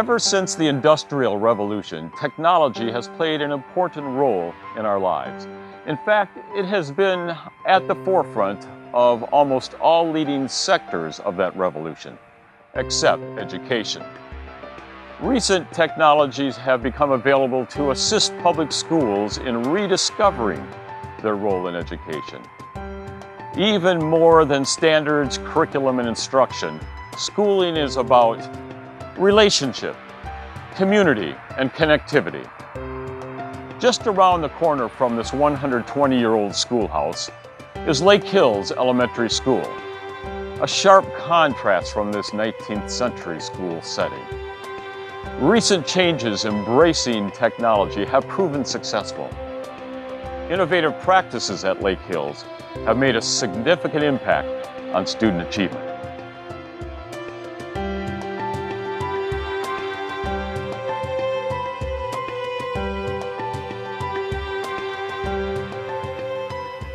Ever since the Industrial Revolution, technology has played an important role in our lives. In fact, it has been at the forefront of almost all leading sectors of that revolution, except education. Recent technologies have become available to assist public schools in rediscovering their role in education. Even more than standards, curriculum, and instruction, schooling is about relationship, community, and connectivity. Just around the corner from this 120-year-old schoolhouse is Lake Hills Elementary School, a sharp contrast from this 19th century school setting. Recent changes embracing technology have proven successful. Innovative practices at Lake Hills have made a significant impact on student achievement.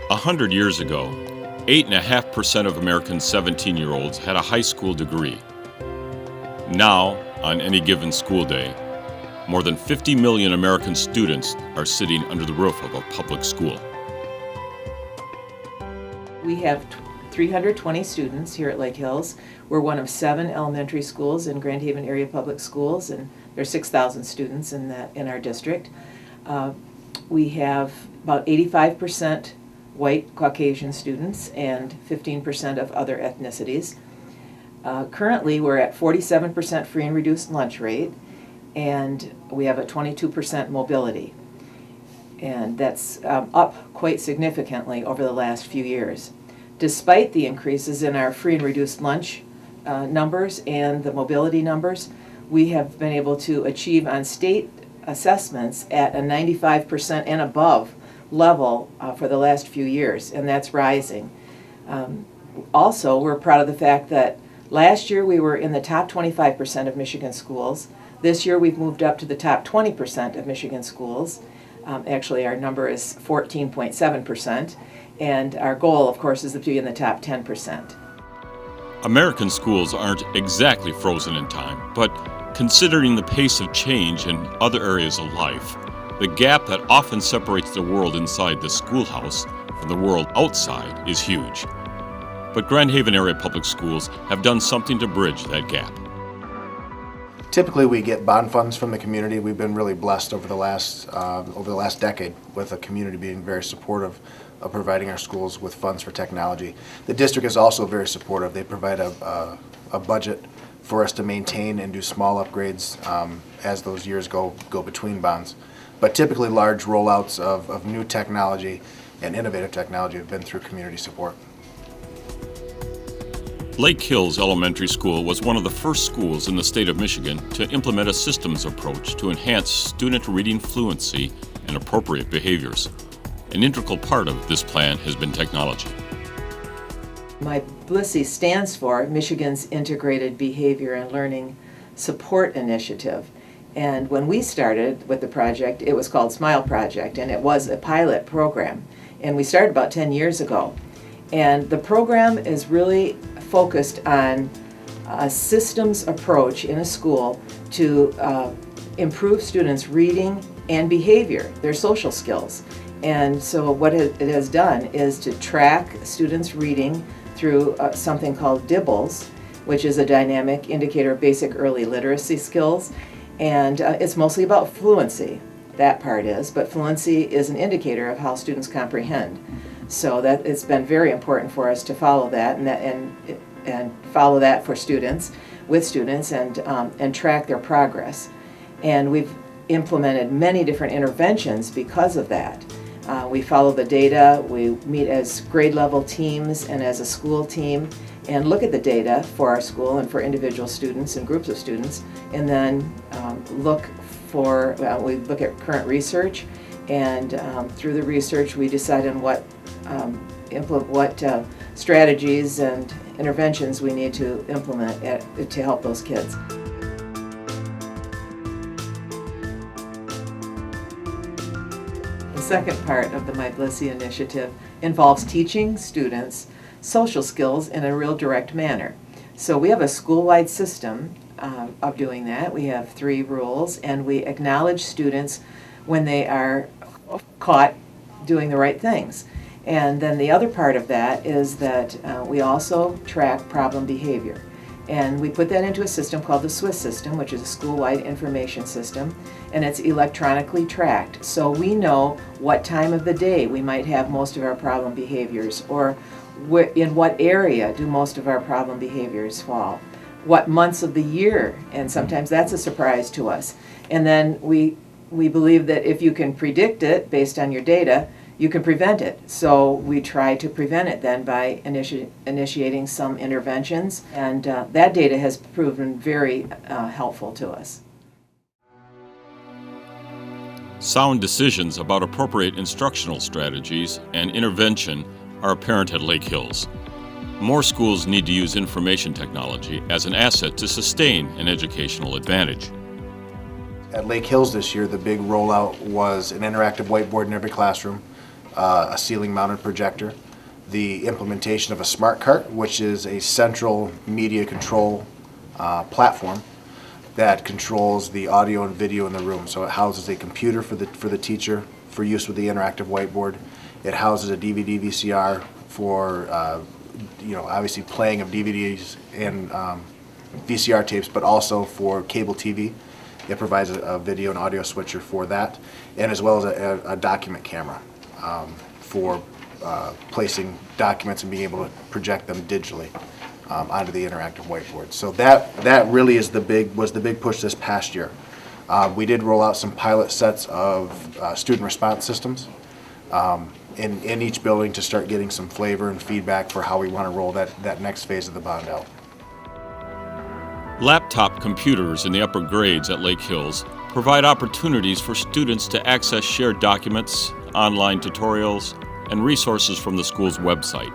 A 100 years ago, 8.5% of American 17-year-olds had a high school degree. Now, on any given school day, more than 50 million American students are sitting under the roof of a public school. We have 320 students here at Lake Hills. We're one of 7 elementary schools in Grand Haven Area Public Schools, and there's 6,000 students in our district. We have about 85% white Caucasian students and 15% of other ethnicities. Currently, we're at 47% free and reduced lunch rate, and we have a 22% mobility. And that's up quite significantly over the last few years. Despite the increases in our free and reduced lunch numbers and the mobility numbers, we have been able to achieve on state assessments at a 95% and above level for the last few years, and that's rising. Also, we're proud of the fact that last year we were in the top 25% of Michigan schools. This year we've moved up to the top 20% of Michigan schools. Actually, our number is 14.7%, and our goal, of course, is to be in the top 10%. American schools aren't exactly frozen in time, but considering the pace of change in other areas of life, the gap that often separates the world inside the schoolhouse from the world outside is huge. But Grand Haven Area Public Schools have done something to bridge that gap. Typically, we get bond funds from the community. We've been really blessed over the last decade with the community being very supportive of providing our schools with funds for technology. The district is also very supportive. They provide a budget for us to maintain and do small upgrades as those years go between bonds. But typically, large rollouts of new technology and innovative technology have been through community support. Lake Hills Elementary School was one of the first schools in the state of Michigan to implement a systems approach to enhance student reading fluency and appropriate behaviors. An integral part of this plan has been technology. MyBLISI stands for Michigan's Integrated Behavior and Learning Support Initiative. And when we started with the project, it was called SMILE Project, and it was a pilot program. And we started about 10 years ago. And the program is really focused on a systems approach in a school to improve students' reading and behavior, their social skills. And so what it has done is to track students' reading through something called DIBBLES, which is a dynamic indicator of basic early literacy skills. And it's mostly about fluency, that part is, but fluency is an indicator of how students comprehend. So that it's been very important for us to follow that and follow that for students, with students, and track their progress. And we've implemented many different interventions because of that. We follow the data, we meet as grade level teams and as a school team and look at the data for our school and for individual students and groups of students, and then we look at current research, and through the research we decide on what strategies and interventions we need to implement to help those kids. The second part of the MyBLISI initiative involves teaching students social skills in a real direct manner. So we have a school-wide system of doing that. We have 3 rules, and we acknowledge students when they are caught doing the right things. And then the other part of that is that we also track problem behavior. And we put that into a system called the SWIS system, which is a school-wide information system, and it's electronically tracked. So we know what time of the day we might have most of our problem behaviors, or in what area do most of our problem behaviors fall, what months of the year, and sometimes that's a surprise to us. And then we believe that if you can predict it based on your data, you can prevent it. So we try to prevent it then by initiating some interventions, and that data has proven very helpful to us. Sound decisions about appropriate instructional strategies and intervention are apparent at Lake Hills. More schools need to use information technology as an asset to sustain an educational advantage. At Lake Hills this year, the big rollout was an interactive whiteboard in every classroom, a ceiling-mounted projector, the implementation of a smart cart, which is a central media control platform that controls the audio and video in the room. So it houses a computer for the teacher for use with the interactive whiteboard. It houses a DVD VCR for obviously playing of DVDs and VCR tapes, but also for cable TV. It provides a video and audio switcher for that, and as well as a document camera for placing documents and being able to project them digitally onto the interactive whiteboard. So that really was the big push this past year. We did roll out some pilot sets of student response systems in each building to start getting some flavor and feedback for how we want to roll that next phase of the bond out. Laptop computers in the upper grades at Lake Hills provide opportunities for students to access shared documents, online tutorials, and resources from the school's website.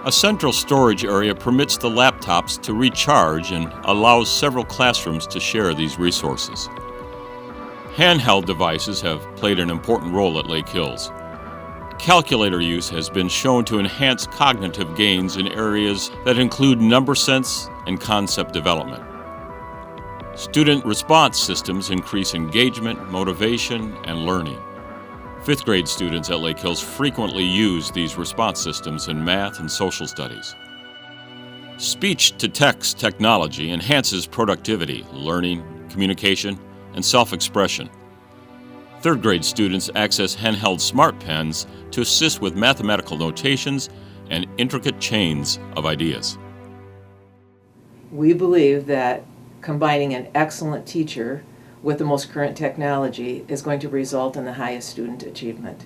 A central storage area permits the laptops to recharge and allows several classrooms to share these resources. Handheld devices have played an important role at Lake Hills. Calculator use has been shown to enhance cognitive gains in areas that include number sense and concept development. Student response systems increase engagement, motivation, and learning. 5th grade students at Lake Hills frequently use these response systems in math and social studies. Speech-to-text technology enhances productivity, learning, communication, and self-expression. 3rd grade students access handheld smart pens to assist with mathematical notations and intricate chains of ideas. We believe that combining an excellent teacher with the most current technology is going to result in the highest student achievement.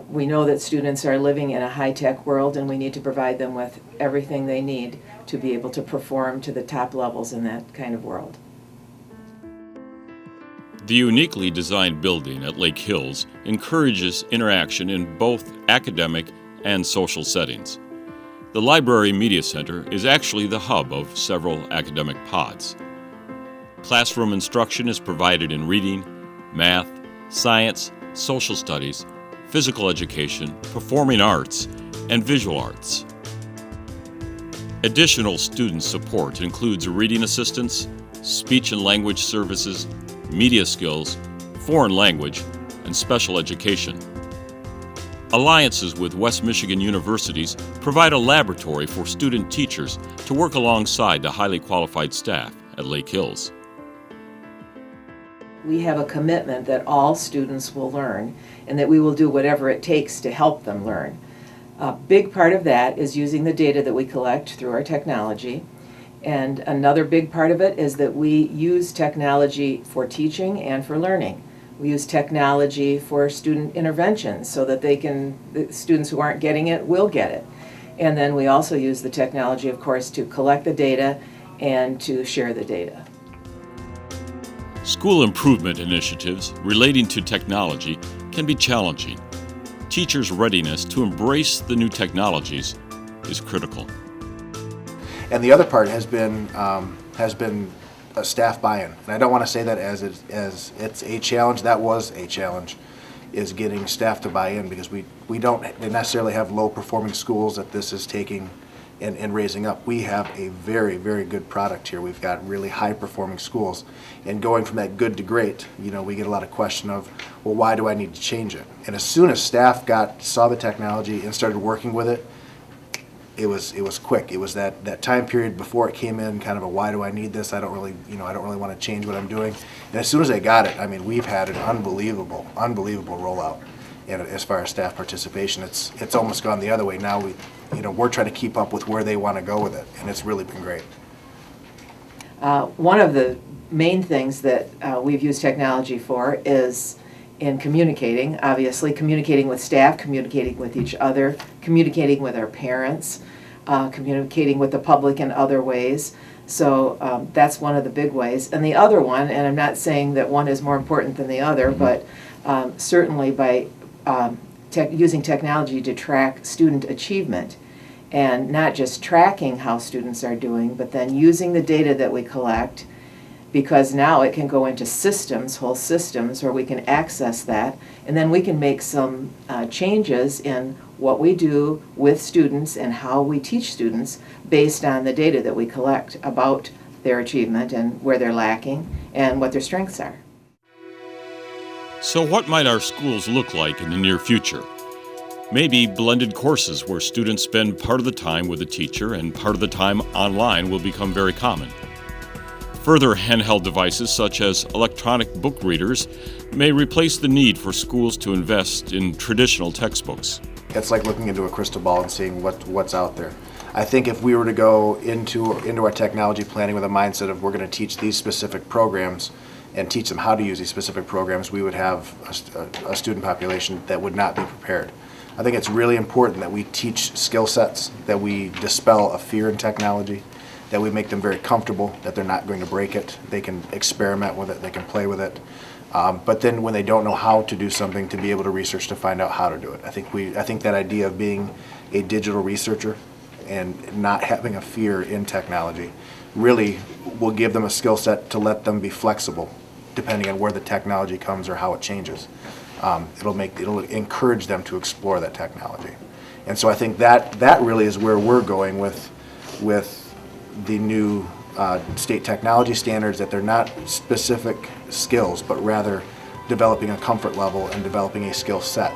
We know that students are living in a high-tech world, and we need to provide them with everything they need to be able to perform to the top levels in that kind of world. The uniquely designed building at Lake Hills encourages interaction in both academic and social settings. The Library Media Center is actually the hub of several academic pods. Classroom instruction is provided in reading, math, science, social studies, physical education, performing arts, and visual arts. Additional student support includes reading assistance, speech and language services, media skills, foreign language, and special education. Alliances with West Michigan universities provide a laboratory for student teachers to work alongside the highly qualified staff at Lake Hills. We have a commitment that all students will learn, and that we will do whatever it takes to help them learn. A big part of that is using the data that we collect through our technology. And another big part of it is that we use technology for teaching and for learning. We use technology for student interventions so that the students who aren't getting it will get it. And then we also use the technology, of course, to collect the data and to share the data. School improvement initiatives relating to technology can be challenging. Teachers' readiness to embrace the new technologies is critical. And the other part has been a staff buy-in. And I don't want to say that as it's a challenge. That was a challenge, is getting staff to buy in, because we don't necessarily have low-performing schools that this is taking and raising up. We have a very, very good product here. We've got really high-performing schools. And going from that good to great, we get a lot of question of, well, why do I need to change it? And as soon as staff saw the technology and started working with it, it was quick. It was that time period before it came in, kind of a, why do I need this? I don't really want to change what I'm doing. And as soon as they got it, I mean, we've had an unbelievable rollout. And as far as staff participation, it's almost gone the other way. Now we're trying to keep up with where they want to go with it, and it's really been great. One of the main things that we've used technology for is in communicating, obviously, communicating with staff, communicating with each other, communicating with our parents, communicating with the public in other ways. So that's one of the big ways. And the other one, and I'm not saying that one is more important than the other, but certainly by using technology to track student achievement, and not just tracking how students are doing, but then using the data that we collect, because now it can go into systems, whole systems, where we can access that, and then we can make some changes in what we do with students and how we teach students based on the data that we collect about their achievement and where they're lacking and what their strengths are. So what might our schools look like in the near future? Maybe blended courses where students spend part of the time with a teacher and part of the time online will become very common. Further handheld devices such as electronic book readers may replace the need for schools to invest in traditional textbooks. It's like looking into a crystal ball and seeing what's out there. I think if we were to go into our technology planning with a mindset of we're going to teach these specific programs and teach them how to use these specific programs, we would have a student population that would not be prepared. I think it's really important that we teach skill sets, that we dispel a fear in technology, that we make them very comfortable, that they're not going to break it, they can experiment with it, they can play with it. But then when they don't know how to do something, to be able to research to find out how to do it. I think that idea of being a digital researcher and not having a fear in technology really will give them a skill set to let them be flexible depending on where the technology comes or how it changes. It'll encourage them to explore that technology. And so I think that really is where we're going with the new state technology standards, that they're not specific skills, but rather developing a comfort level and developing a skill set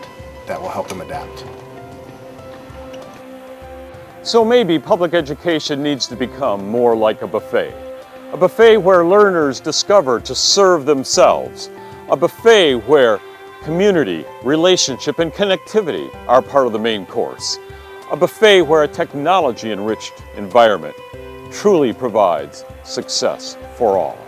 that will help them adapt. So maybe public education needs to become more like a buffet where learners discover to serve themselves, a buffet where community, relationship, and connectivity are part of the main course, a buffet where a technology-enriched environment truly provides success for all.